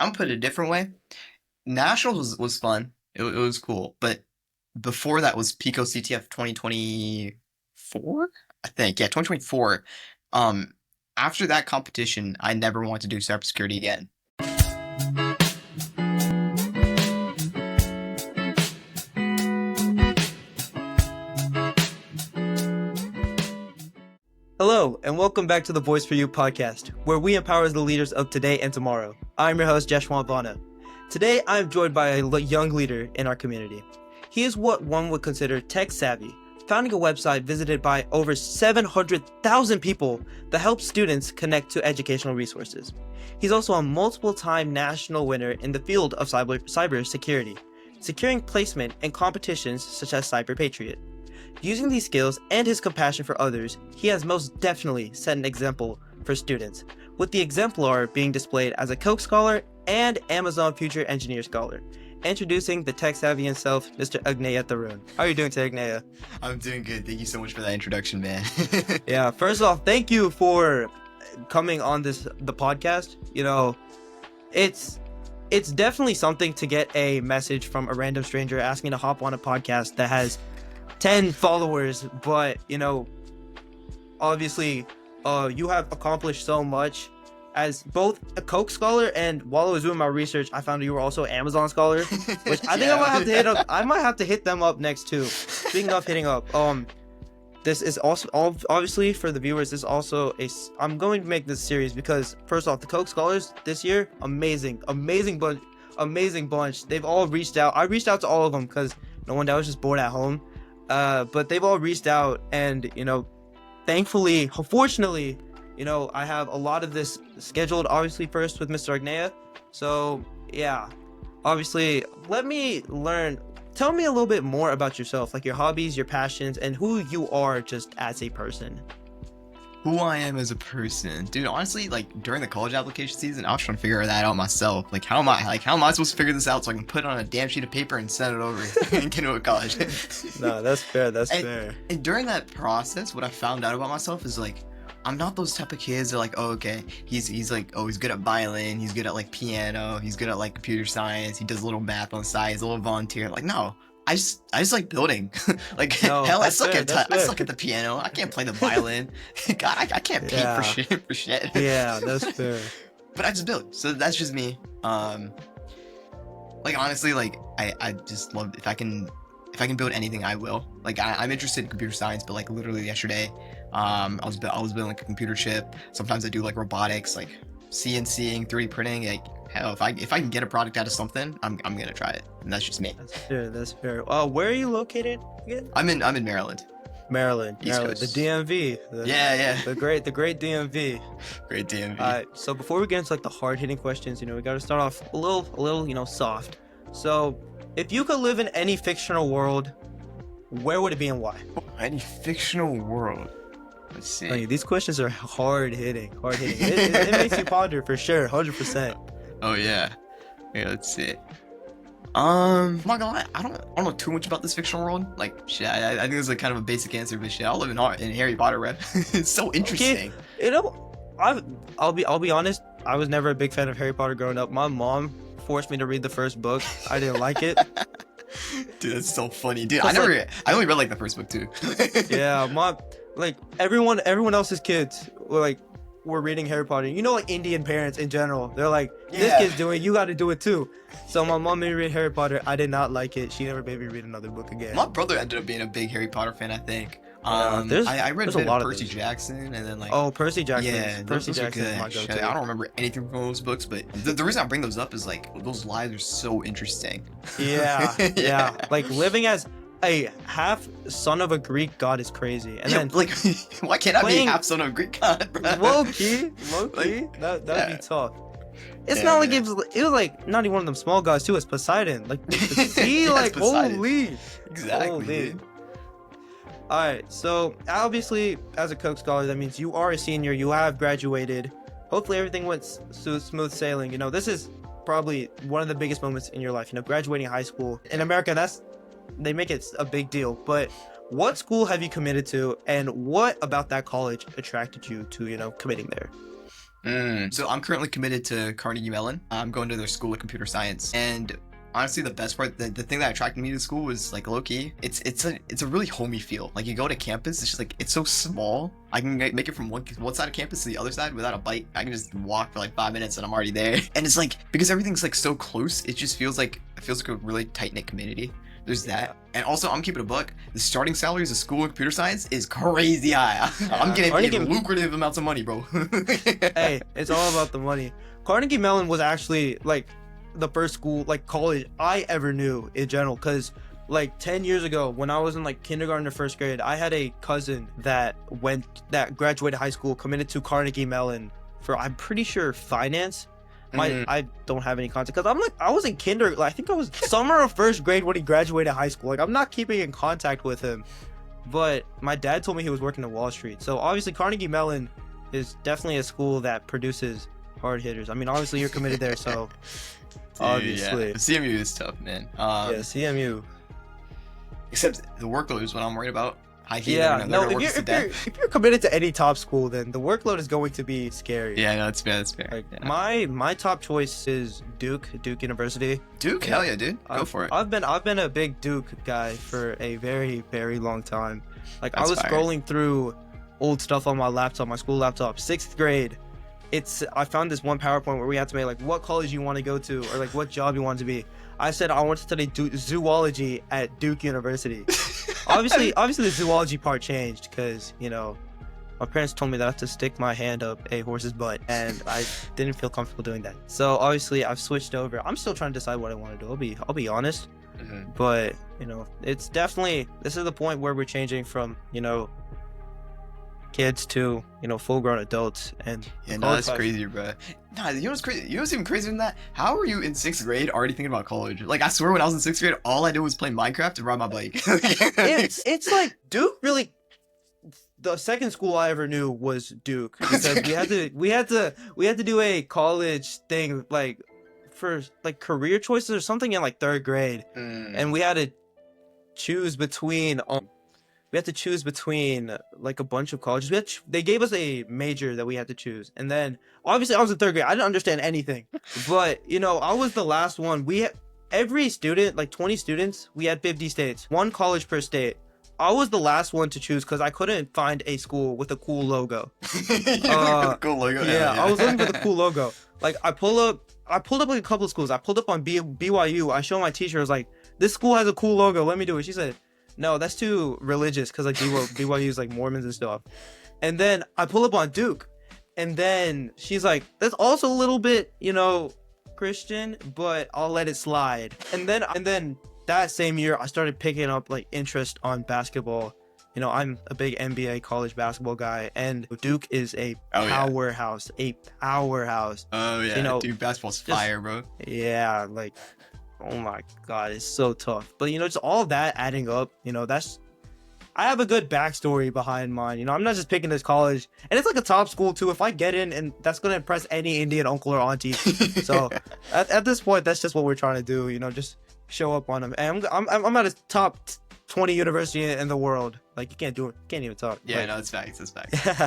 I'm gonna put it a different way. Nationals was fun. It was cool, but before that was Pico CTF 2024, I think. Yeah, 2024. Um, After that competition, I never want to do cybersecurity again. Hello, and welcome back to the Voice for You podcast, where we empower the leaders of today and tomorrow. I'm your host, Jeshwan Vana. Today, I'm joined by a young leader in our community. He is what one would consider tech-savvy, founding a website visited by over 700,000 people that helps students connect to educational resources. He's also a multiple-time national winner in the field of cybersecurity, securing placement in competitions such as Cyber Patriot. Using these skills and his compassion for others, he has most definitely set an example for students, with the exemplar being displayed as a Koch Scholar and Amazon Future Engineer Scholar. Introducing the tech-savvy himself, Mr. Agneya Tharun. How are you doing today, Agneya? I'm doing good. Thank you so much for that introduction, man. Yeah, first off, thank you for coming on the podcast. You know, it's definitely something to get a message from a random stranger asking to hop on a podcast that has 10 followers, but obviously you have accomplished so much as both a Koch Scholar, and while I was doing my research I found you were also Amazon Scholar, which I think Yeah. I might have to hit up. I might have to hit them up next too. Speaking of hitting up, this is also obviously for the viewers, this is also I'm going to make this series because first off, the Koch Scholars this year, amazing bunch. They've all reached out. I reached out to all of them because no one, I was just bored at home. But they've all reached out, and thankfully, fortunately, I have a lot of this scheduled, obviously first with Mr. Agneya. So yeah, obviously tell me a little bit more about yourself, like your hobbies, your passions, and who you are just as a person. Who I am as a person, dude. Honestly, like during the college application season, I was trying to figure that out myself. Like, how am I supposed to figure this out so I can put it on a damn sheet of paper and send it over and get into a college? No, that's fair. That's fair. And during that process, what I found out about myself is like, I'm not those type of kids that are like, oh, okay, he's like, oh, he's good at violin, he's good at like piano, he's good at like computer science, he does a little math on the side, he's a little volunteer. Like, no. I just like building. Like, No, hell, I suck fair, at I suck at the piano. I can't play the violin. God, I can't paint for shit. Yeah, that's fair. But I just build. So that's just me. Like honestly, like I just love if I can build anything, I will. Like I'm interested in computer science, but like literally yesterday, I was building like a computer chip. Sometimes I do like robotics, like CNCing, 3D printing. Like hell, if I can get a product out of something, I'm gonna try it. And that's just me. That's fair. Where are you located again? I'm in Maryland. Maryland, the Coast. DMV. The great DMV. Great DMV. All right, so before we get into like the hard-hitting questions, we got to start off a little, soft. So, if you could live in any fictional world, where would it be and why? Any fictional world? Let's see. Hey, these questions are hard-hitting. It makes you ponder for sure, 100%. Oh yeah. Yeah, let's see. I'm not gonna lie, I don't know too much about this fictional world. Like shit, I think it's like kind of a basic answer, but shit, I'll live in Harry Potter web. It's so interesting. Okay. I'll be honest, I was never a big fan of Harry Potter growing up. My mom forced me to read the first book. I didn't like it. Dude, that's so funny. Dude, I only read like the first book too. Yeah, like everyone else's kids were reading Harry Potter. Like Indian parents in general, they're like, this kid's doing it, you got to do it too. So my mom made me read Harry Potter. I did not like it. She never made me read another book again. My brother ended up being a big Harry Potter fan, I think. I read a lot of Percy Jackson, and then like Percy Jackson. Yeah, Percy Jackson is my go-to. I don't remember anything from those books, but the reason I bring those up is like those lives are so interesting. Yeah. Like living as a half son of a Greek god is crazy. And then like, why can't I be half son of a Greek god, bro? Low key, like, that'd be tough. It's not like it was like not even one of them small gods too. It's Poseidon, like the sea, like Poseidon. Holy, exactly. All right, so obviously as a Koch Scholar, that means you are a senior. You have graduated. Hopefully everything went smooth sailing. This is probably one of the biggest moments in your life. Graduating high school in America, they make it a big deal. But what school have you committed to, and what about that college attracted you to committing there? So I'm currently committed to Carnegie Mellon. I'm going to their school of computer science, and honestly, the best part, the thing that attracted me to school was like low key. It's a really homey feel. Like you go to campus, it's just like it's so small. I can make it from one side of campus to the other side without a bike. I can just walk for like 5 minutes and I'm already there. And it's like because everything's like so close, it just feels like a really tight knit community. There's that. And also, I'm keeping a buck. The starting salaries of school of computer science is crazy high. I'm getting paid lucrative amounts of money, bro. Hey, it's all about the money. Carnegie Mellon was actually like the first school, like college I ever knew in general. Because like 10 years ago, when I was in like kindergarten or first grade, I had a cousin that graduated high school, committed to Carnegie Mellon for, I'm pretty sure, finance. I don't have any contact because I was in I think I was summer of first grade when he graduated high school. Like I'm not keeping in contact with him, but my dad told me he was working at Wall Street. So obviously Carnegie Mellon is definitely a school that produces hard hitters. I mean, obviously you're committed there, so Dude, obviously. yeah. CMU is tough, man. Yeah, CMU. Except the workload is what I'm worried about. Yeah, no, if you're committed to any top school, then the workload is going to be scary. Yeah, no, that's fair. That's fair. Like yeah. my top choice is Duke University. Duke, hell yeah, dude, go for it. I've been a big Duke guy for a very, very long time. Like That's I was fire. scrolling through old stuff on my laptop, my school laptop, 6th grade. I found this one PowerPoint where we had to make like what college you want to go to or like what job you want to be. I said I want to study zoology at Duke University. obviously the zoology part changed because, you know, my parents told me that I have to stick my hand up a horse's butt, and I didn't feel comfortable doing that. So obviously I've switched over. I'm still trying to decide what I want to do. I'll be honest. But, you know, it's definitely, this is the point where we're changing from, you know, kids to, you know, full-grown adults. And yeah, no, that's crazy, bro. Nah, you know what's crazy? You know what's even crazier than that? How are you in 6th grade already thinking about college? Like, I swear when I was in 6th grade, all I did was play Minecraft and ride my bike. it's like Duke really. The second school I ever knew was Duke because we had to do a college thing like for like career choices or something in like 3rd grade, and we had to choose between like a bunch of colleges. They gave us a major that we had to choose, and then obviously I was in 3rd grade. I didn't understand anything, but you know I was the last one. Every student, like 20 students, we had 50 states, one college per state. I was the last one to choose because I couldn't find a school with a cool logo. Cool logo. Yeah, I was looking for the cool logo. Like I pulled up like a couple of schools. I pulled up on BYU. I showed my teacher. I was like, "This school has a cool logo. Let me do it." She said, "No, that's too religious because like BYU is like Mormons and stuff." And then I pull up on Duke, and then she's like, "That's also a little bit, you know, Christian, but I'll let it slide." And then that same year, I started picking up like interest on basketball. You know, I'm a big NBA college basketball guy, and Duke is a powerhouse. A powerhouse. Oh yeah, you know, Duke basketball's fire, bro. Yeah, like, oh my god, it's so tough. But you know, just all that adding up, you know, I have a good backstory behind mine. You know, I'm not just picking this college, and it's like a top school too. If I get in, and that's gonna impress any Indian uncle or auntie. So at this point, that's just what we're trying to do. You know, just show up on them. And I'm at a top 20 university in the world. Like you can't even talk. Yeah, like, no, it's facts. If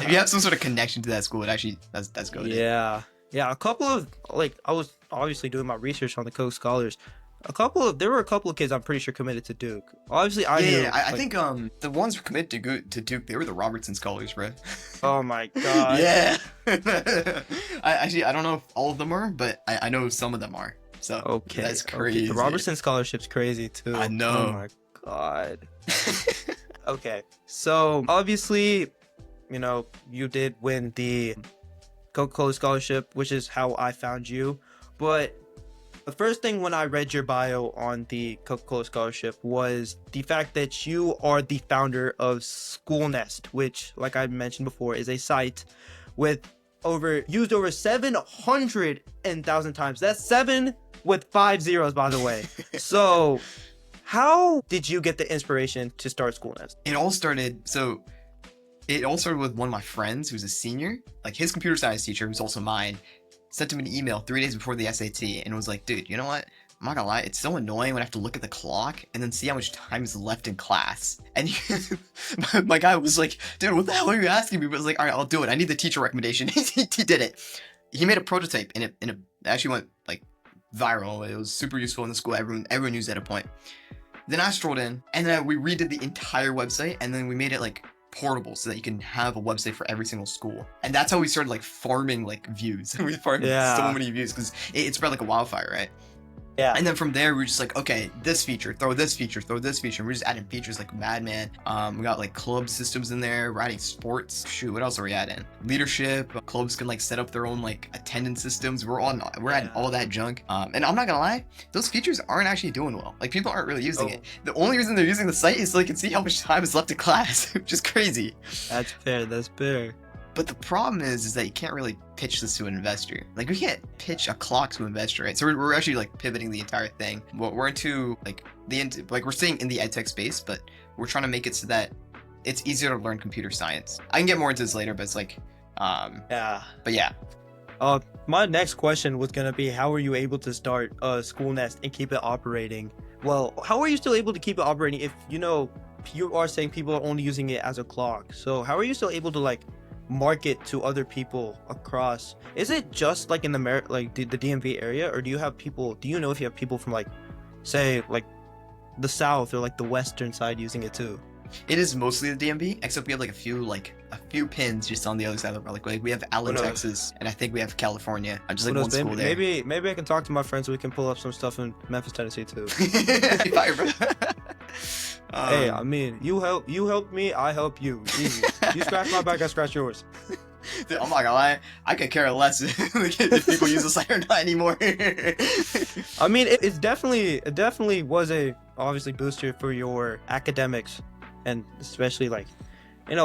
you have some sort of connection to that school, that's good. Yeah, a couple of like I was obviously doing my research on the Koch scholars. There were a couple of kids I'm pretty sure committed to Duke. Obviously, I knew. I think the ones who committed to Duke, they were the Robertson scholars, bro. Oh my god. Yeah. I don't know if all of them are, but I know some of them are. So okay, that's crazy. Okay. The Robertson scholarship's crazy too. I know. Oh my god. Okay, so obviously, you know, you did win the Coca-Cola scholarship, which is how I found you. But the first thing when I read your bio on the Coca-Cola scholarship was the fact that you are the founder of School Nest, which, like I mentioned before, is a site with used over 700,000 times. That's 7 with 5 zeros, by the way. So how did you get the inspiration to start School Nest? It all started with one of my friends who's a senior. Like his computer science teacher, who's also mine, sent him an email 3 days before the SAT and was like, dude, you know what? I'm not gonna lie, it's so annoying when I have to look at the clock and then see how much time is left in class. And my guy was like, dude, what the hell are you asking me? But I was like, all right, I'll do it. I need the teacher recommendation. He did it. He made a prototype and it actually went like viral. It was super useful in the school. Everyone used it at a point. Then I strolled in and then we redid the entire website and then we made it like portable so that you can have a website for every single school. And that's how we started like farming like views. We farmed so many views because it spread like a wildfire, right? Yeah. And then from there, we were just like, okay, this feature, throw this feature, throw this feature. And we're just adding features like madman. We got like club systems in there. We're adding sports. Shoot, what else are we adding? Leadership. Clubs can like set up their own like attendance systems. We're adding all that junk. And I'm not gonna lie, those features aren't actually doing well. Like people aren't really using it. The only reason they're using the site is so they can see how much time is left in class, which is crazy. That's fair. That's fair. But the problem is that you can't really pitch this to an investor. Like we can't pitch a clock to an investor, right? So we're actually like pivoting the entire thing. We're into like we're staying in the edtech space, but we're trying to make it so that it's easier to learn computer science. I can get more into this later, but it's like, yeah. But yeah. My next question was gonna be, how were you able to start School Nest and keep it operating? Well, how are you still able to keep it operating if you are saying people are only using it as a clock? So how are you still able to like market to other people across? Is it just like in the DMV area, or do you know if you have people from like, say, like the south or like the western side using it too? It is mostly the DMV, except we have like a few pins just on the other side of the road. Like we have Allen, Texas, and I think we have California. Just like one school there. Maybe I can talk to my friends so we can pull up some stuff in Memphis, Tennessee too. Fire, bro. Hey, I mean, you help me, I help you. Easy. You scratch my back, I scratch yours. Dude, I'm not gonna lie, I could care less if people use the site or not anymore. I mean, it definitely was a obviously booster for your academics, and especially like,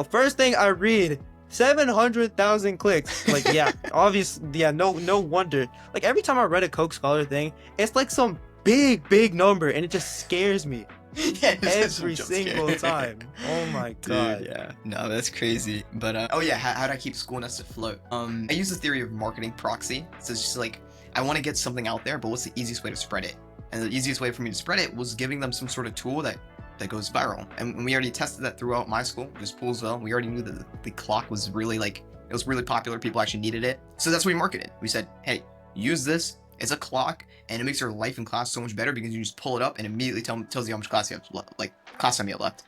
first thing I read, 700,000 clicks. Like, yeah, obviously, yeah, no wonder. Like every time I read a Coke Scholar thing, it's like some big number, and it just scares me. Yeah, every single time. Oh my god. Dude, yeah. No, that's crazy. But how do I keep School Nest afloat? I use the theory of marketing proxy. So it's just like, I want to get something out there, but what's the easiest way to spread it? And the easiest way for me to spread it was giving them some sort of tool that goes viral. And we already tested that throughout my school, just Poolsville. We already knew that the clock was really it was really popular. People actually needed it. So that's what we marketed. We said, hey, use this. It's a clock, and it makes your life in class so much better because you just pull it up and immediately tells you how much class you have, class time you have left.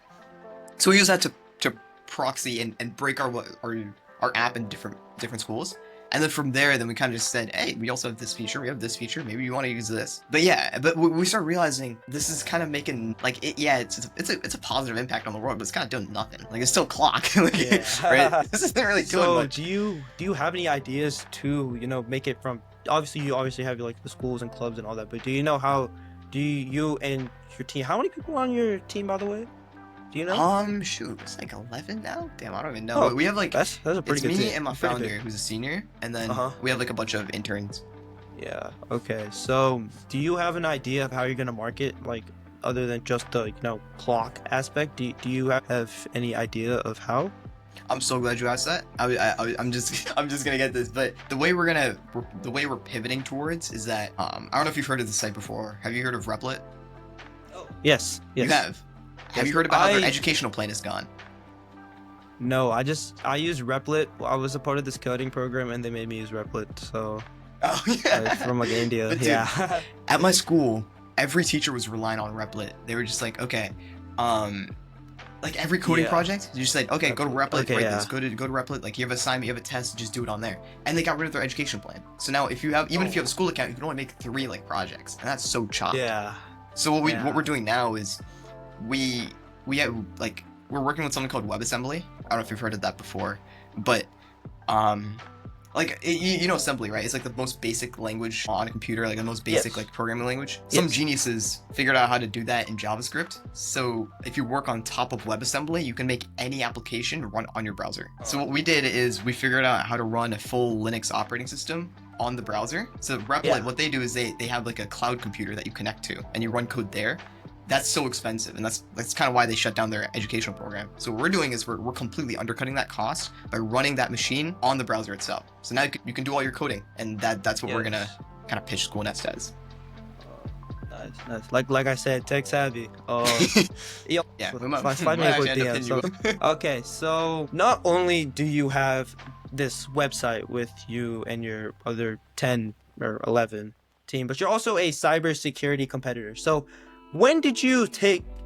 So we use that to proxy and break our app in different schools. And then from there, we kind of just said, hey, we also have this feature, we have this feature, maybe you want to use this. But yeah, we start realizing this is kind of making it's a positive impact on the world, but it's kind of doing nothing. Like it's still a clock. Right? This isn't really doing much. So do you have any ideas to make it from? Obviously, you have like the schools and clubs and all that, but do you and your team? How many people are on your team, by the way? Do you know? Shoot, it's like 11 now. Damn, I don't even know. We have like that's a pretty good me team. And my founder, who's a senior, and then we have like a bunch of interns. Yeah. Okay. So, do you have an idea of how you're gonna market, like, other than just the clock aspect? Do you have any idea of how? I'm so glad you asked that. I'm just gonna get this, but the way we're pivoting towards is that I don't know if you've heard of the site before. Have you heard of Replit? Oh. Yes. You have. Have you heard about how their educational plan is gone? No, I use Replit. I was a part of this coding program, and they made me use Replit. So, from like India. Dude, yeah. At my school, every teacher was relying on Replit. They were just like, okay, like every coding project, you just said, okay, go to Replit, write this. Go to Replit. Like you have an assignment, you have a test, just do it on there. And they got rid of their education plan. So now, if you have a school account, you can only make 3 projects, and that's so chopped. Yeah. So what we're doing now is we're working with something called WebAssembly. I don't know if you've heard of that before, but assembly, right? It's like the most basic language on a computer, like the most basic programming language. Some geniuses figured out how to do that in JavaScript. So if you work on top of WebAssembly, you can make any application run on your browser. So what we did is we figured out how to run a full Linux operating system on the browser. So Replit, what they do is they have like a cloud computer that you connect to and you run code there. That's so expensive, and that's kind of why they shut down their educational program. So what we're doing is we're completely undercutting that cost by running that machine on the browser itself. So now you can do all your coding, and that's what we're gonna kind of pitch School Nest as. Nice. Like I said, tech savvy. Yo, Yeah, slide me a quick DM. Okay, so not only do you have this website with you and your other 10 or 11 team, but you're also a cybersecurity competitor. So when did you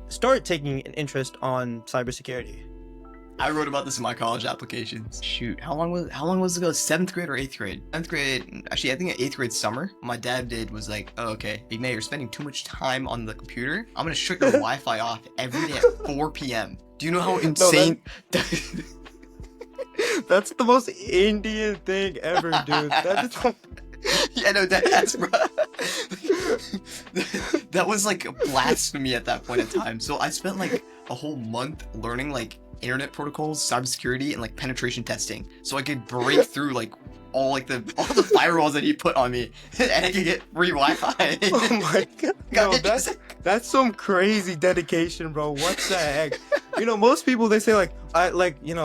start taking an interest on cybersecurity? I wrote about this in my college applications. Shoot, how long was it ago? 7th grade or 8th grade? 7th grade, actually, I think 8th grade summer. What my dad did was like, oh, okay, Agneya, you're spending too much time on the computer. I'm gonna shut your Wi-Fi off every day at 4 p.m. Do you know how insane? That's the most Indian thing ever, dude. Yeah, no, that's bro. That was like blasphemy at that point in time. So I spent like a whole month learning like internet protocols, cybersecurity, and like penetration testing, so I could break through like all the firewalls that he put on me, and I could get free Wi-Fi. Oh my god, no, that's some crazy dedication, bro. What the heck? You know, most people, they say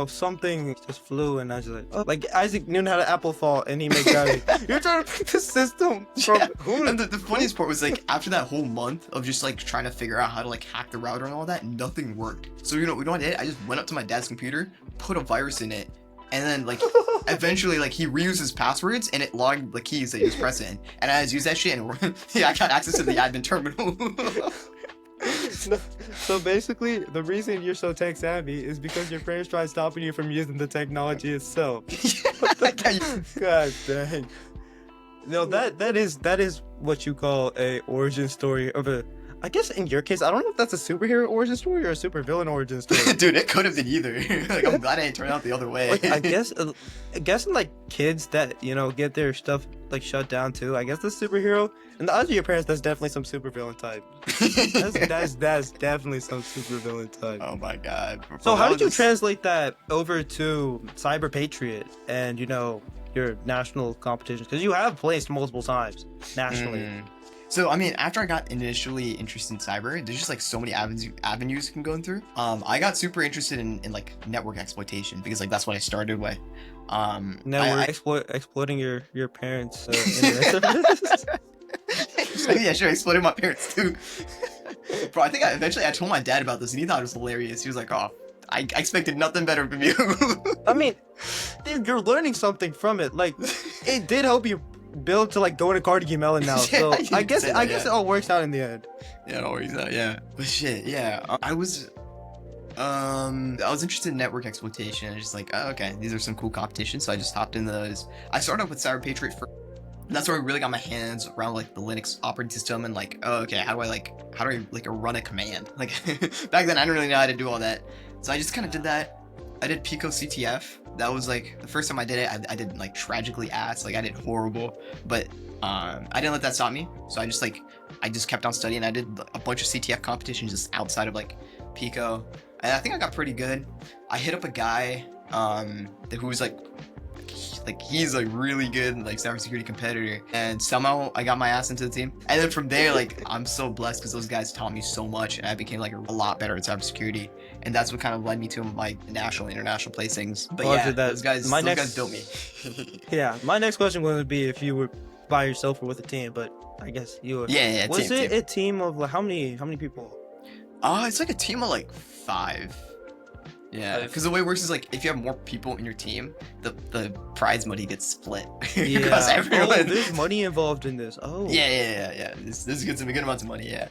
something just flew, and I was just like, oh, like Isaac Newton had an apple fall and he made gravity. You're trying to pick the system from who? And the funniest part was like after that whole month of just like trying to figure out how to like hack the router and all that, nothing worked. So you know what I did? I just went up to my dad's computer, put a virus in it, and then like eventually like he reused his passwords and it logged the keys that he was pressing, and I just used that shit and I got access to the admin terminal. So basically, the reason you're so tech savvy is because your parents tried stopping you from using the technology itself. God dang. No, that is what you call a origin story of a. I guess in your case, I don't know if that's a superhero origin story or a supervillain origin story. Dude, it could have been either. Like, I'm glad it turned out the other way. Like, I guess in like kids that get their stuff like shut down too. I guess the superhero. And the eyes of your parents, that's definitely some supervillain type. That's definitely some supervillain type. Oh my god. So how did you translate that over to Cyber Patriot and your national competitions? Because you have placed multiple times nationally. So, I mean, after I got initially interested in cyber, there's just like so many avenues you can go through. I got super interested in like network exploitation because like that's what I started with. Exploiting your parents' internet service. Yeah, sure, exploiting my parents too. Bro, I think eventually I told my dad about this and he thought it was hilarious. He was like, oh, I expected nothing better from you. I mean, dude, you're learning something from it. Like, it did help you build to like go into Carnegie Mellon now. So I guess it all works out in the end. Yeah, it all works out. Yeah, but shit, yeah, I was interested in network exploitation. I was just like, oh, okay, these are some cool competitions. So I just hopped in those. I started off with Cyber Patriot first. That's where I really got my hands around like the Linux operating system and like, oh, okay, how do I run a command? Like back then I didn't really know how to do all that. So I just kind of did that. I did Pico CTF. That was like the first time I did it. I did like tragically ass. Like I did horrible, but I didn't let that stop me. So I just kept on studying. I did a bunch of CTF competitions just outside of like Pico, and I think I got pretty good. I hit up a guy who was like he's like really good like cybersecurity competitor, and somehow I got my ass into the team. And then from there, like I'm so blessed because those guys taught me so much, and I became like a lot better at cybersecurity. And that's what kind of led me to my national, international placings. But yeah, those guys built me. Yeah, my next question would be if you were by yourself or with a team, but I guess you were. Yeah. Was it a team of like, how many people? It's like a team of like 5. Yeah, because the way it works is like if you have more people in your team, the prize money gets split. Yeah. There's money involved in this. Oh. Yeah. This gets a good amount of money. Yeah.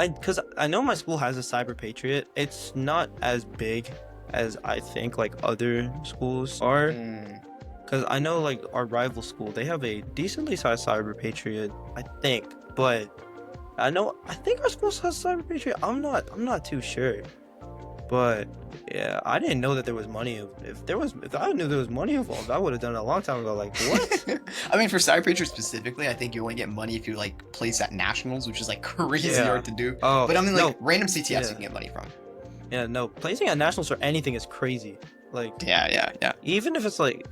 Because I know my school has a Cyber Patriot. It's not as big as I think like other schools are. Because I know like our rival school, they have a decently sized Cyber Patriot, I think. But I think our school has Cyber Patriot. I'm not too sure. But yeah, I didn't know that there was money. If I knew there was money involved, I would have done it a long time ago. Like what? I mean, for Cyber Patriot specifically, I think you only get money if you like place at nationals, which is like crazy hard to do. Oh, but I mean, like random CTFs you can get money from. Yeah, no, placing at nationals or anything is crazy. Like yeah. Even if it's like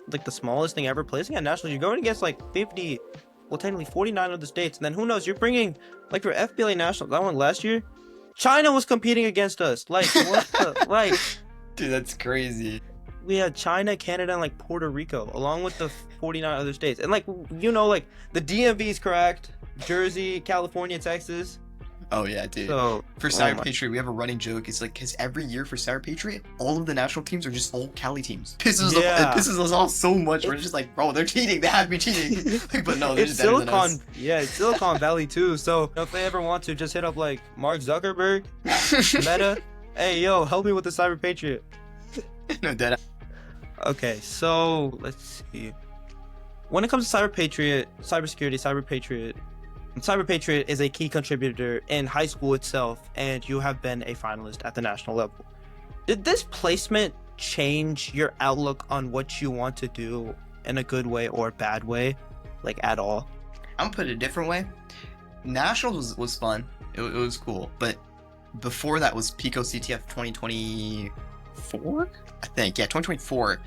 the smallest thing ever, placing at nationals, you're going against like 50, well technically 49 of the states, and then who knows? You're bringing like for FBLA nationals. That one last year. China was competing against us. Like, what the, like... Dude, that's crazy. we had China, Canada, and like Puerto Rico, along with the 49 other states. And like like the DMV is correct. Jersey, California, Texas. Oh yeah, dude. So For oh Cyber my, Patriot, we have a running joke. It's like, because every year for Cyber Patriot, all of the national teams are just all Cali teams. It yeah. pisses us off so much. We're just like, bro, they're cheating. They have to be cheating. Like, but no, they're It's just better than Silicon, us. yeah, it's Silicon Valley too. So if they ever want to, just hit up like Mark Zuckerberg, Meta. Hey, yo, help me with the Cyber Patriot. No, dead. Okay, so let's see. When it comes to Cyber Patriot, cybersecurity, Cyber Patriot is a key contributor in high school itself, and you have been a finalist at the national level. Did this placement change your outlook on what you want to do in a good way or bad way, like at all? I'm gonna put it a different way. Nationals was fun. It was cool, but before that was Pico CTF 2024, I think. Yeah, 2024.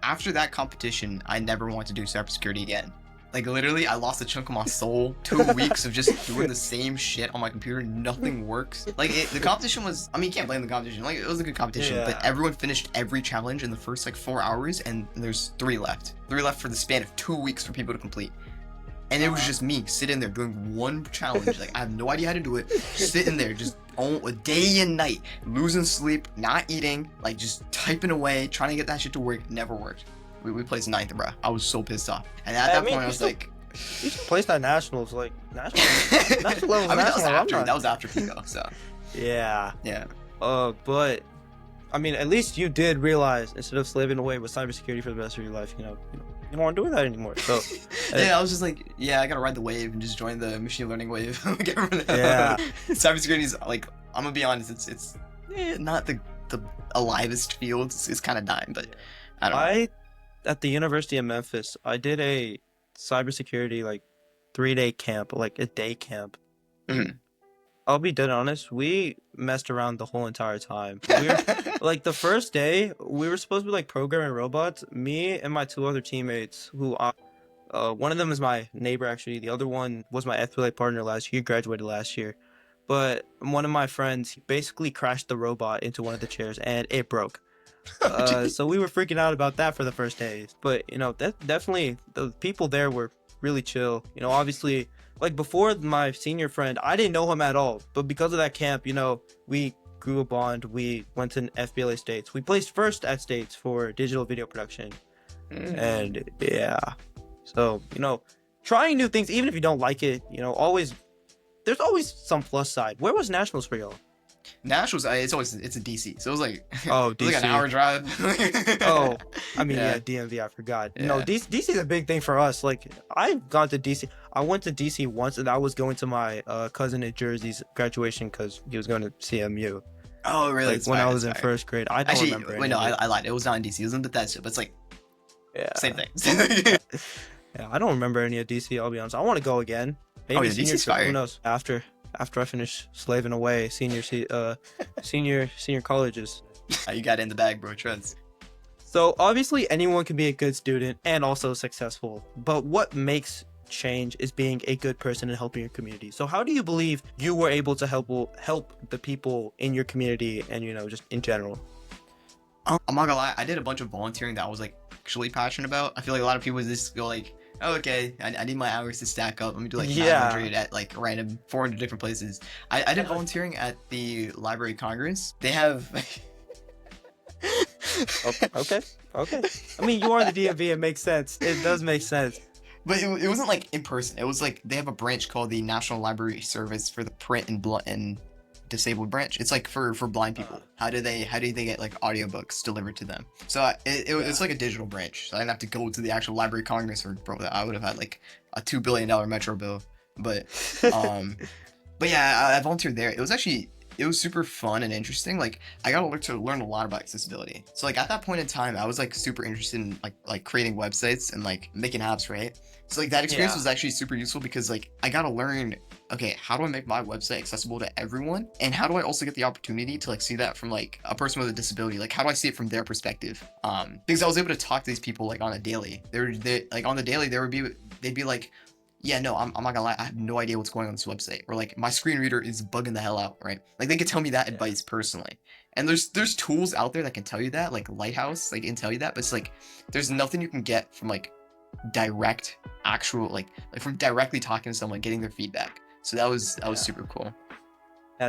After that competition, I never wanted to do cybersecurity again. Like, literally, I lost a chunk of my soul. 2 weeks of just doing the same shit on my computer. Nothing works. Like, the competition was... I mean, you can't blame the competition. Like, it was a good competition. Yeah. But everyone finished every challenge in the first, like, 4 hours. And there's 3 left. 3 left for the span of 2 weeks for people to complete. And it was just me sitting there doing one challenge. Like, I have no idea how to do it. Sitting there, just a day and night. Losing sleep, not eating. Like, just typing away, trying to get that shit to work. Never worked. We placed 9th, bro. I was so pissed off. And at that point, I was like... You should place that nationals, like, national level. I mean, that was after Pico, so... Yeah. Yeah. But, I mean, at least you did realize, instead of slaving away with cybersecurity for the rest of your life, you don't want to do that anymore. So, yeah, I was just like, yeah, I gotta ride the wave and just join the machine learning wave. Yeah. Cybersecurity is, like, I'm gonna be honest, it's not the alivest field. It's kind of dying, but I don't know. At the University of Memphis, I did a cybersecurity, like, 3-day camp, like a day camp. Mhm. I'll be dead honest, we messed around the whole entire time. We were, like, the first day, we were supposed to be, like, programming robots. Me and my 2 other teammates, who one of them is my neighbor, actually. The other one was my FPLA partner last year. He graduated last year. But one of my friends, he basically crashed the robot into one of the chairs, and it broke. So we were freaking out about that for the first days. But, that definitely, the people there were really chill. Obviously, like, before my senior friend, I didn't know him at all. But because of that camp, we grew a bond. We went to FBLA States. We placed first at States for digital video production. And, yeah. So, trying new things, even if you don't like it, there's always some plus side. Where was Nationals for y'all? Nationals, it's a DC, so it was like, oh, it was like an hour drive. Oh, I mean, Yeah. DMV, I forgot. Yeah. No, DC is a big thing for us. Like, I've gone to DC. I went to DC once, and I was going to my cousin in Jersey's graduation because he was going to CMU. Oh, really? Like, when I was in first grade. I don't Actually, remember. wait, no, any of it. I lied. It was not in DC. It was in Bethesda, but it's like, Yeah. same thing. Yeah, I don't remember any of DC, I'll be honest. I want to go again. Maybe Oh, yeah, senior DC's trip, fire. who knows? After I finish slaving away senior colleges. You got it in the bag, bro. Trust. So obviously anyone can be a good student and also successful, but what makes change is being a good person and helping your community. So how do you believe you were able to help the people in your community and just in general? I'm not gonna lie, I did a bunch of volunteering that I was like actually passionate about. I feel like a lot of people just go like, oh, okay, I need my hours to stack up. Let me do like 900 at like random 400 different places. I did volunteering at the Library of Congress. They have Okay. I mean, you are the DMV. It makes sense. It does make sense. But it wasn't like in person. It was like they have a branch called the National Library Service for the print and disabled branch. It's like for blind people. How do they get like audiobooks delivered to them? So it's like a digital branch. So I didn't have to go to the actual Library of Congress, or bro, I would have had like a $2 billion metro bill. But but yeah, I volunteered there. It was super fun and interesting. Like, I got to learn a lot about accessibility. So like at that point in time, I was like super interested in like creating websites and like making apps, right? So like that experience was actually super useful because like I got to learn, okay, how do I make my website accessible to everyone? And how do I also get the opportunity to like see that from like a person with a disability? Like, how do I see it from their perspective? Because I was able to talk to these people like on a daily. They like on the daily, they'd be like, Yeah, no, I'm not gonna lie. I have no idea what's going on this website. Or like my screen reader is bugging the hell out, right? Like they could tell me that Yeah. advice personally. And there's tools out there that can tell you that, like Lighthouse, like it can tell you that, but it's like there's nothing you can get from like direct actual like from directly talking to someone, getting their feedback. So that was Yeah. super cool.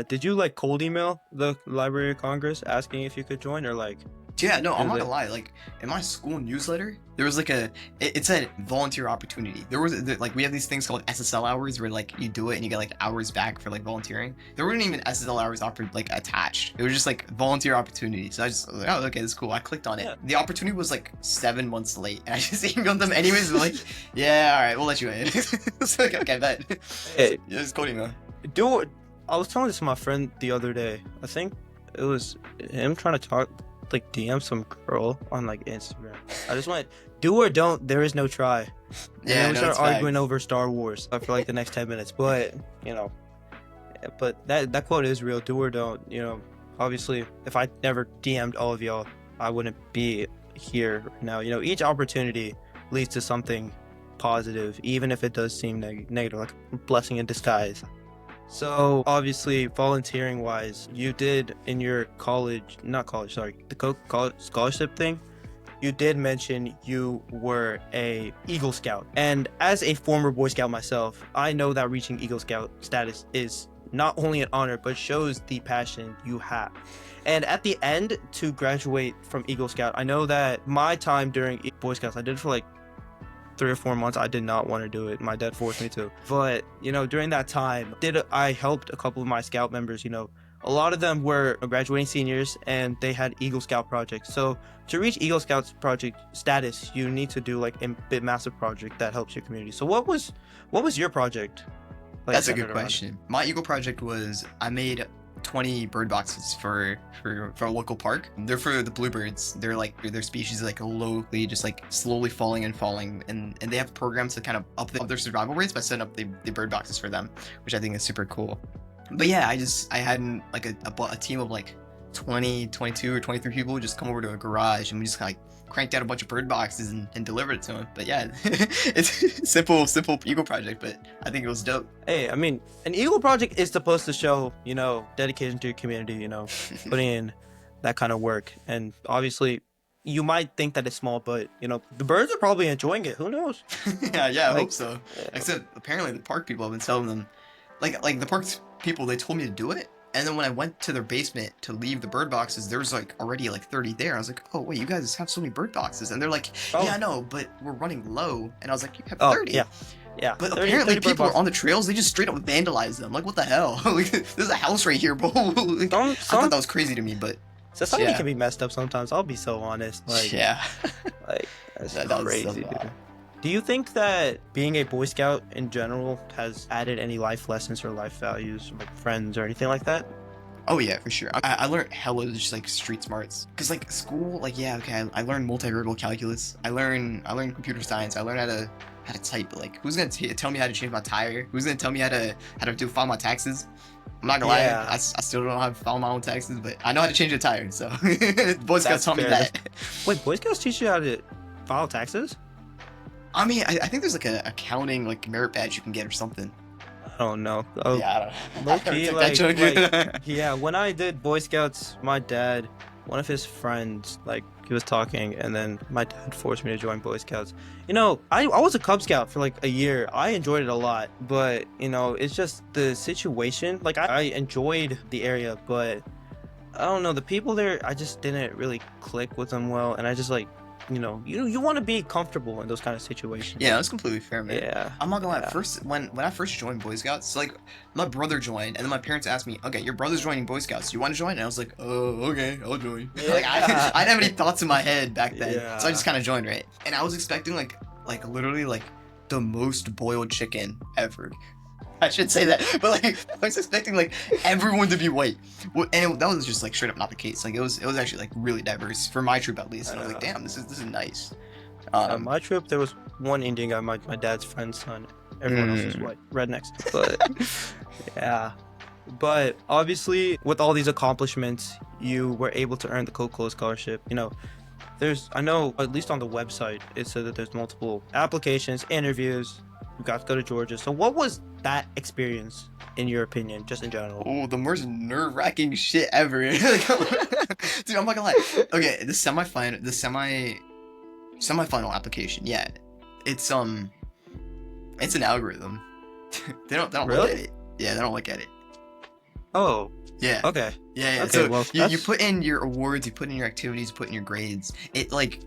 Did you like cold email the Library of Congress asking if you could join, or like Yeah, no, I'm do not they? gonna lie. Like in my school newsletter, there was like it said volunteer opportunity. Like we have these things called SSL hours where like you do it and you get like hours back for like volunteering. There weren't even SSL hours offered like attached. It was just like volunteer opportunity. So I just was like, oh, okay, that's cool. I clicked on it. Yeah. The opportunity was like 7 months late, and I just emailed them anyways. Like, yeah, all right, we'll let you in. It's like, okay, bet. Hey, Yeah, just code email. do I was telling this to my friend the other day. I think it was him trying to talk, like DM some girl on like Instagram. I just went, do or don't. There is no try. And Yeah, then we no, started it's arguing facts. over Star Wars for like the next 10 minutes. But you know, but that quote is real. Do or don't. You know, obviously, if I never DM'd all of y'all, I wouldn't be here now. You know, each opportunity leads to something positive, even if it does seem negative, like a blessing in disguise. So obviously, volunteering wise, you did in your college, not college, sorry, the college scholarship thing. You did mention you were a Eagle Scout, and as a former Boy Scout myself, I know that reaching Eagle Scout status is not only an honor, but shows the passion you have. And at the end, to graduate from Eagle Scout, I know that my time during Boy Scouts, I did it for like 3 or 4 months. I did not want to do it. My dad forced me to. But, you know, during that time, I helped a couple of my scout members, you know. A lot of them were graduating seniors and they had Eagle Scout projects. So to reach Eagle Scouts project status, you need to do like a big massive project that helps your community. So what was your project like That's a good centered around? question. My Eagle project was I made 20 bird boxes for a local park. They're for the bluebirds. They're like their species is like lowly, just like slowly falling and falling, and they have programs to kind of up their survival rates by setting up the bird boxes for them, which I think is super cool. But yeah, I had like a team of like 20, 22 or 23 people just come over to a garage and we just kind of like cranked out a bunch of bird boxes and delivered it to them. But yeah, it's simple Eagle project, but I think it was dope. Hey, I mean, an Eagle project is supposed to show, you know, dedication to your community, you know, putting in that kind of work. And obviously, you might think that it's small, but, you know, the birds are probably enjoying it. Who knows? Yeah, I hope Like, so. uh, Except apparently the park people have been telling them, like the parks people, they told me to do it, and then when I went to their basement to leave the bird boxes, there was like already like 30 there. I was like, oh wait, you guys have so many bird boxes, and they're like, yeah, oh, no, but we're running low, and I was like, you have oh, 30. yeah, yeah. But 30, apparently 30 bird people are boxes. on the trails, they just straight up vandalize them. Like what the hell? Like, there's a house right here, bro. Like, I thought Some that was crazy to me, but society yeah, can be messed up sometimes. I'll be so honest. yeah, Like that's that was crazy, dude. Do you think that being a Boy Scout in general has added any life lessons or life values, like friends or anything like that? Oh yeah, for sure. I learned hella just like street smarts. Cause like school, like yeah, okay, I learned multivariable calculus. I learned computer science. I learned how to type. But like, who's gonna tell me how to change my tire? Who's gonna tell me how to file my taxes? I'm not gonna lie, Yeah, I still don't know how to file my own taxes, but I know how to change a tire. So Boy Scouts that's taught me fair. that. Wait, Boy Scouts teach you how to file taxes? I mean, I think there's like a accounting like merit badge you can get or something. I don't know. Oh, Yeah, I don't know. low I never key, took that joke. yeah. When I did Boy Scouts, my dad, one of his friends, like he was talking, and then my dad forced me to join Boy Scouts. You know, I was a Cub Scout for like a year. I enjoyed it a lot, but you know, it's just the situation. Like I enjoyed the area, but I don't know, the people there. I just didn't really click with them well, and I just like, you know, you want to be comfortable in those kind of situations. Yeah, that's completely fair, man. Yeah. I'm not gonna lie. Yeah. First, when I first joined Boy Scouts, like my brother joined, and then my parents asked me, "Okay, your brother's joining Boy Scouts. You want to join?" And I was like, "Oh, okay, I'll join." Like Yeah. I didn't have any thoughts in my head back then, so I Yeah. just kind of joined, right? And I was expecting like literally like the most boiled chicken ever. I should say that, but like I was expecting like everyone to be white, and that was just like straight up not the case. Like it was actually like really diverse for my troop at least. And I was like, damn, this is nice. On my trip, there was one Indian guy, my dad's friend's son. Everyone else was white, rednecks. But yeah, but obviously, with all these accomplishments, you were able to earn the Coca-Cola scholarship. You know, I know, at least on the website, it said that there's multiple applications, interviews, You got to go to Georgia. So what was that experience in your opinion, just in general? Oh, the most nerve-wracking shit ever. Like, dude, I'm not gonna lie. Okay, the semifinal application. Yeah, it's it's an algorithm. They don't look Really? at it. Yeah, they don't look at it. Oh, Yeah. okay. Yeah. Okay, So well, you that's- put in your awards, you put in your activities, you put in your grades. It like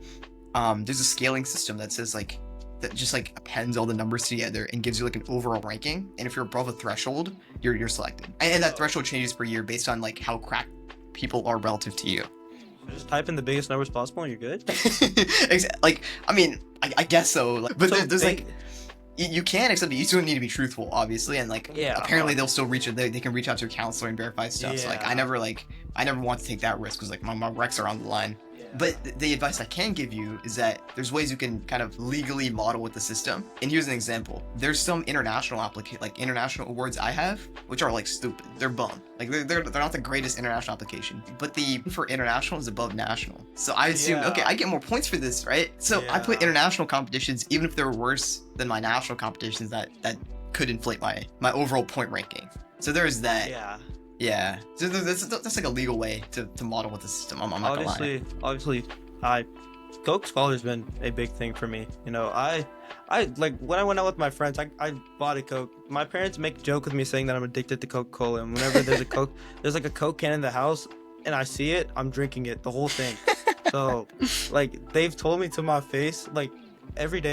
there's a scaling system that says like that just like appends all the numbers together and gives you like an overall ranking. And if you're above a threreshold, you're selected. And that threshold changes per year based on like how cracked people are relative to you. Just type in the biggest numbers possible and you're good. Like, I mean, I guess so. Like, but So there's like you can, except you still need to be truthful, obviously, and like Yeah. apparently they'll still reach it. They can reach out to your counselor and verify stuff. So like Yeah. I never want to take that risk because like my recs are on the line. But the advice I can give you is that there's ways you can kind of legally model with the system. And here's an example. There's some international international awards I have, which are like stupid. They're bum. Like they're not the greatest international application. But the for international is above national. So I assume, Yeah. okay, I get more points for this, right? So I put Yeah. international competitions, even if they're worse than my national competitions, that could inflate my overall point ranking. So there's that. Yeah. Yeah. So that's like a legal way to model with the system. I'm not gonna lie. Obviously, Coke Scholar's been a big thing for me. You know, I like when I went out with my friends, I bought a Coke. My parents make a joke with me saying that I'm addicted to Coca-Cola, and whenever there's like a Coke can in the house, and I see it, I'm drinking it, the whole thing. So, like, they've told me to my face, like, every day,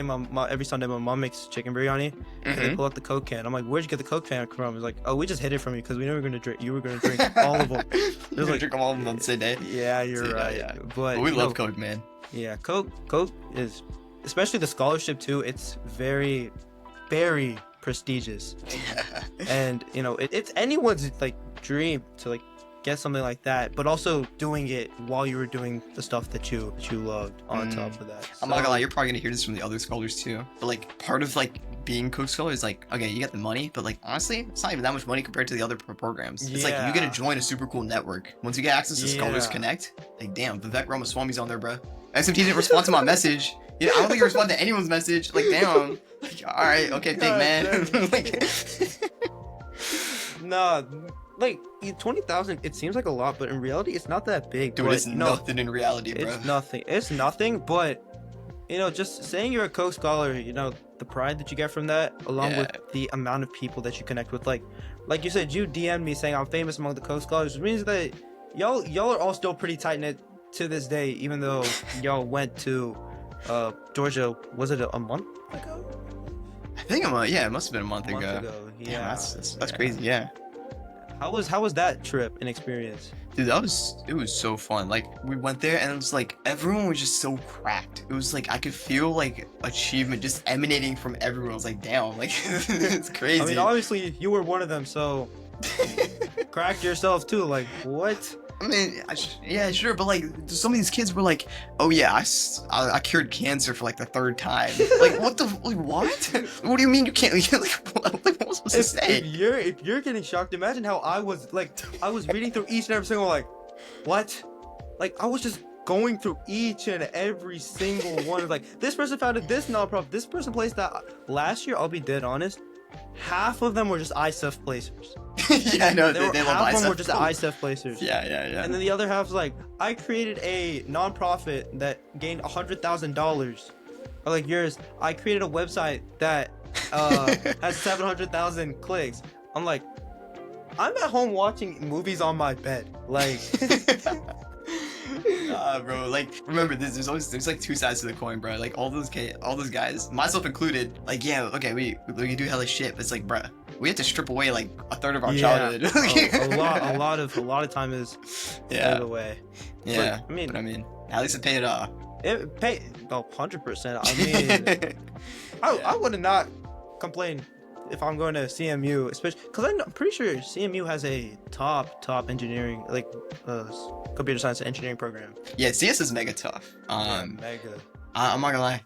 every Sunday, my mom makes chicken biryani, and they pull out the Coke can. I'm like, where'd you get the Coke can from? It's like, oh, we just hid it from you because we knew you were gonna drink all of them. There's like drink them all on the same day. Yeah, you're Yeah, right. yeah. But But we you love know, Coke, man. yeah, Coke is, especially the scholarship too. It's very, very prestigious, and you know, it's anyone's like dream to like get something like that, but also doing it while you were doing the stuff that you loved on top of that. I'm not gonna lie, you're probably gonna hear this from the other scholars too. But like part of like being Coke Scholar is like, okay, you get the money, but like honestly, it's not even that much money compared to the other programs. It's like you get to join a super cool network. Once you get access to Scholars Yeah. Connect, like damn, Vivek Ramaswamy's on there, bro. SMT didn't respond to my message. Yeah, I don't think he responded to anyone's message. Like damn. Like, all right, okay, big God man. damn. Like, Nah, like 20,000. It seems like a lot, but in reality, it's not that big. dude, but, it's you know, nothing in reality, bro. It's nothing. It's nothing, but you know, just saying you're a Coke Scholar, you know, the pride that you get from that, along with the amount of people that you connect with. Like you said, you DM'd me saying I'm famous among the Coke Scholars, which means that y'all are all still pretty tight knit to this day, even though y'all went to Georgia. Was it a month ago? I think it must have been a month ago. Yeah, Damn, that's crazy. Yeah. How was that trip and experience? Dude, it was so fun. Like we went there and it was like everyone was just so cracked. It was like I could feel like achievement just emanating from everyone. I was like, damn, like it's crazy. I mean, obviously you were one of them, so crack yourself too. Like what? I mean, yeah, sure, but like some of these kids were like, "Oh yeah, I cured cancer for like the third time." Like, what? What do you mean you can't? Like, what was I supposed to say? If you're getting shocked, imagine how I was reading through each and every single like, what? Like I was just going through each and every single one. Like this person founded this nonprofit. This person placed that last year. I'll be dead honest. Half of them were just ISEF placers. Yeah, no, they love half of them were ISEF. just ISEF placers. Yeah. And then the other half was like, I created a nonprofit that gained $100,000. Or like yours, I created a website that has 700,000 clicks. I'm like, I'm at home watching movies on my bed. Like, bro, like remember there's like two sides to the coin, bro. Like all those guys, myself included, like yeah, okay, we do hella shit, but it's like, bro, we have to strip away like a third of our childhood. a lot of time is the way. Yeah, but, I mean, at least it paid off. It paid 100%. I mean, I would not complain if I'm going to CMU, especially because I'm pretty sure CMU has a top engineering, like computer science and engineering program. Yeah, CS is mega tough. Mega. I'm not gonna lie,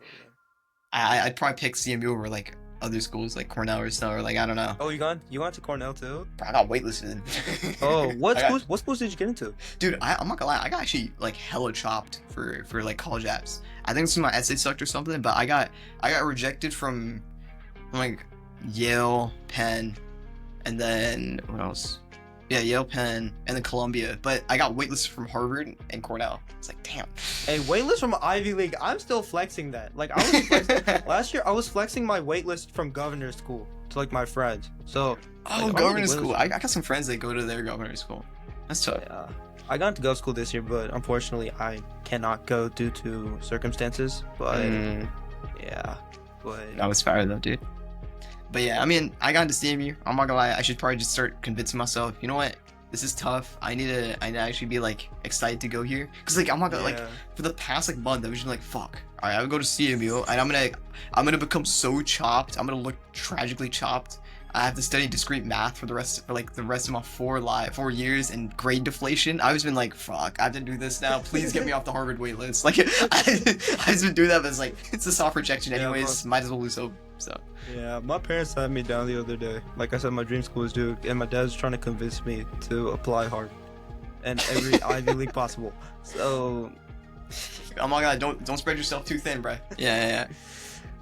I'd probably pick CMU over like other schools like Cornell or so, or like I don't know. Oh, you gone to Cornell too? Bro, I got waitlisted. Oh, what schools did you get into? Dude, I'm not gonna lie, I got actually like hella chopped for like college apps. I think this was my essay sucked or something, but I got rejected from I'm like Yale, Penn, and then what else? Yeah, Yale, Penn, and then Columbia. But I got waitlisted from Harvard and Cornell. It's like, damn. A waitlist from Ivy League. I'm still flexing that. Like I was flexing, last year. I was flexing my waitlist from governor's school to like my friends. So Oh, like, governor's school. I got some friends that go to their governor's school. That's tough. Yeah, I got to go to school this year, but unfortunately, I cannot go due to circumstances. But yeah, but That was fire though, dude. But yeah, I mean, I got into CMU. I'm not gonna lie. I should probably just start convincing myself. You know what? This is tough. I need to actually be like excited to go here. Cause like I'm not gonna like for the past like month I was just like fuck. All right, I would go to CMU and I'm gonna become so chopped. I'm gonna look tragically chopped. I have to study discrete math for the rest of my 4 years and grade deflation. I've just been like, fuck, I have to do this now. Please get me off the Harvard waitlist. Like, I just been doing that, but it's like, it's a soft rejection anyways. Might as well lose hope. So. Yeah, my parents had me down the other day. Like I said, my dream school is Duke, and my dad's trying to convince me to apply Harvard and every Ivy League possible. So, oh my god, don't spread yourself too thin, bro. Yeah.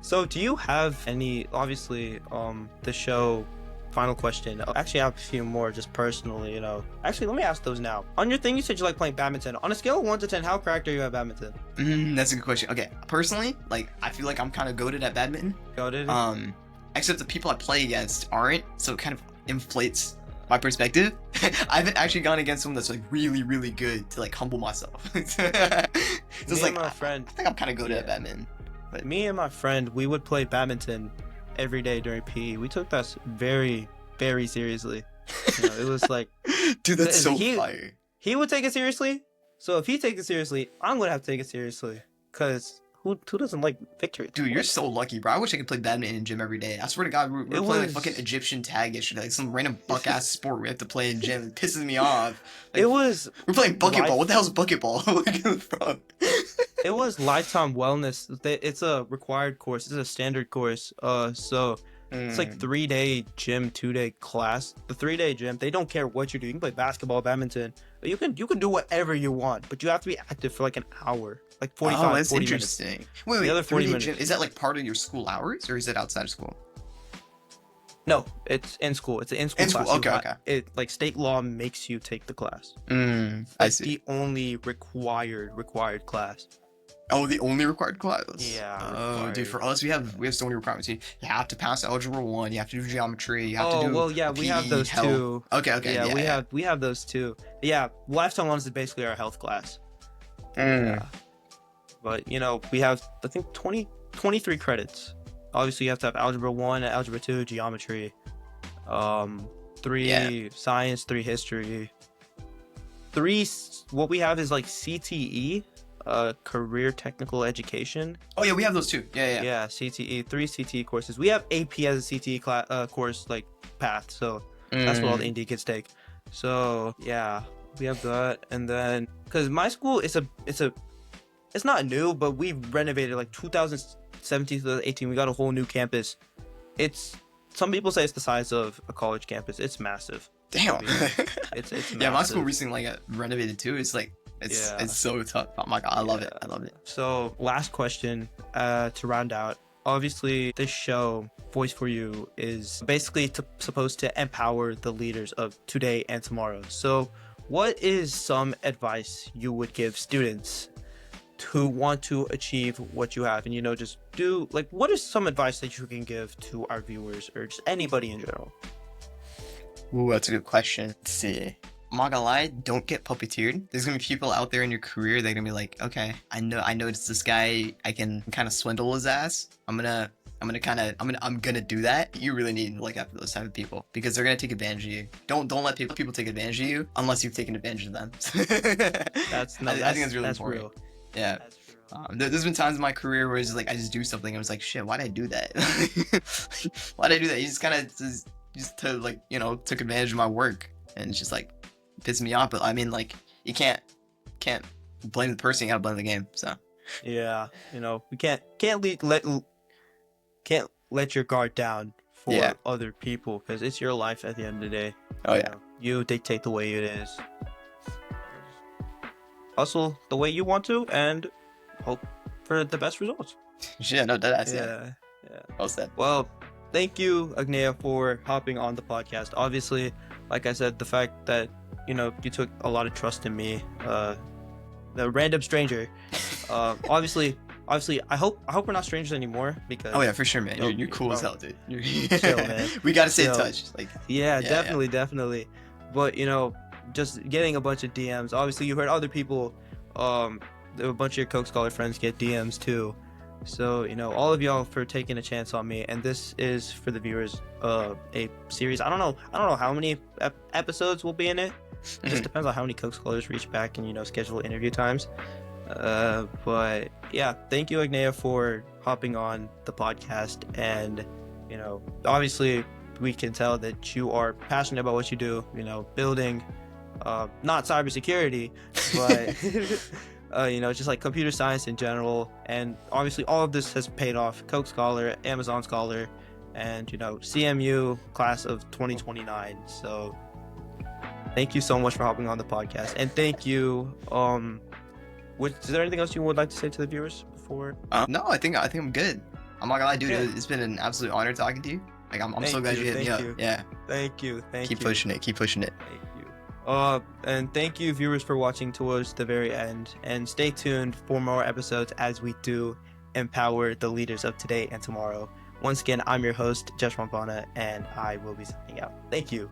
So, do you have any? Obviously, the show. Final question. Actually, I have a few more just personally. Actually, let me ask those now. On your thing, you said you like playing badminton. On a scale of 1 to 10, how cracked are you at badminton? That's a good question. Okay, personally, like I feel like I'm kind of goated at badminton. Goated. Except the people I play against aren't, so it kind of inflates my perspective. I haven't actually gone against someone that's like really, really good to like humble myself. So it's like my friend, I think I'm kind of goated at badminton. But me and my friend, we would play badminton every day during PE. We took that very, very seriously. It was like, dude, that's so fire. He would take it seriously. So if he takes it seriously, I'm gonna have to take it seriously. Cause who doesn't like victory? Dude, you're so lucky, bro. I wish I could play badminton in gym every day. I swear to God, we're playing like fucking Egyptian tag yesterday, like some random buck ass sport we have to play in gym. It pisses me off. Like, we're playing bucketball. What the hell's bucketball? It was lifetime wellness. It's a required course. It's a standard course. So it's like 3-day gym, 2-day class. The 3-day gym, they don't care what you do. You can play basketball, badminton. You can do whatever you want, but you have to be active for like an hour, like 45. Oh, that's 40 interesting. Minutes. Wait, the other 40 minutes. Gym, is that like part of your school hours, or is it outside of school? No, it's in school. It's an in-school class. Okay. It like state law makes you take the class. I see. The only required class. Oh, the only required class. Yeah. Oh, dude, for us, we have so many requirements. You have to pass Algebra 1. You have to do geometry. You have to do. Oh, well, yeah, we have those too. Okay. Yeah, we have those too. Yeah, lifetime ones is basically our health class. Yeah. But we have I think 23 credits. Obviously, you have to have Algebra 1 and Algebra 2, geometry. 3 science, 3 history. 3. What we have is like CTE. Career technical education. Oh yeah, we have those too. Yeah, CTE. 3 CTE courses. We have AP as a CTE course like path, so that's what all the indie kids take. So yeah, we have that, and then because my school it's not new, but we renovated like 2017 to 2018. We got a whole new campus. Some people say it's the size of a college campus. It's massive. Damn. It's massive. Yeah, my school recently got renovated too. It's like. It's so tough. Oh my god, I love it. So last question to round out. Obviously, this show, Voice for You, is basically supposed to empower the leaders of today and tomorrow. So what is some advice you would give students who want to achieve what you have? And just do what is some advice that you can give to our viewers or just anybody in general? Ooh, that's a good question. Let's see. I'm not gonna lie, don't get puppeteered. There's gonna be people out there in your career that are gonna be like, okay, I know it's this guy, I can kind of swindle his ass. I'm gonna do that. You really need to look after those type of people because they're gonna take advantage of you. Don't let people take advantage of you unless you've taken advantage of them. I think that's really important. Real. Yeah. There's been times in my career where it's just like I just do something and I was like, shit, why'd I do that? Why'd I do that? You just kind of took advantage of my work and it's just like pisses me off. But I mean, like, you can't blame the person, you gotta blame the game. So yeah, we can't let your guard down for other people because it's your life at the end of the day. Oh yeah, you dictate the way it is. Hustle the way you want to and hope for the best results. Yeah, no, that's yeah. Well said. Well, thank you, Agneya, for hopping on the podcast. Obviously, like I said, the fact that you took a lot of trust in me, the random stranger. Obviously, I hope we're not strangers anymore because. Oh yeah, for sure, man. Oh, You're cool as bro, hell, dude. chill, man. We gotta stay in Chill. touch. Like, Yeah, yeah, definitely. But just getting a bunch of DMs. Obviously, you heard other people, a bunch of your Coke Scholar friends get DMs too. So all of y'all for taking a chance on me, and this is for the viewers, a series. I don't know how many episodes will be in it. It just depends on how many Coke Scholars reach back and schedule interview times. But yeah, thank you, Agneya, for hopping on the podcast, and obviously we can tell that you are passionate about what you do. Building, not cybersecurity, but just like computer science in general. And obviously all of this has paid off. Coke Scholar, Amazon Scholar, and CMU class of 2029. So thank you so much for hopping on the podcast, and thank you. Is there anything else you would like to say to the viewers before? No, I think I'm good. I'm not gonna lie, dude. Yeah. It's been an absolute honor talking to you. Like, I'm so Thank glad you, you hit me thank up. you. Yeah. Thank you. Keep pushing it. Keep pushing it. Thank you. And thank you, viewers, for watching towards the very end. And stay tuned for more episodes as we do empower the leaders of today and tomorrow. Once again, I'm your host, Jesh Montana, and I will be signing out. Thank you.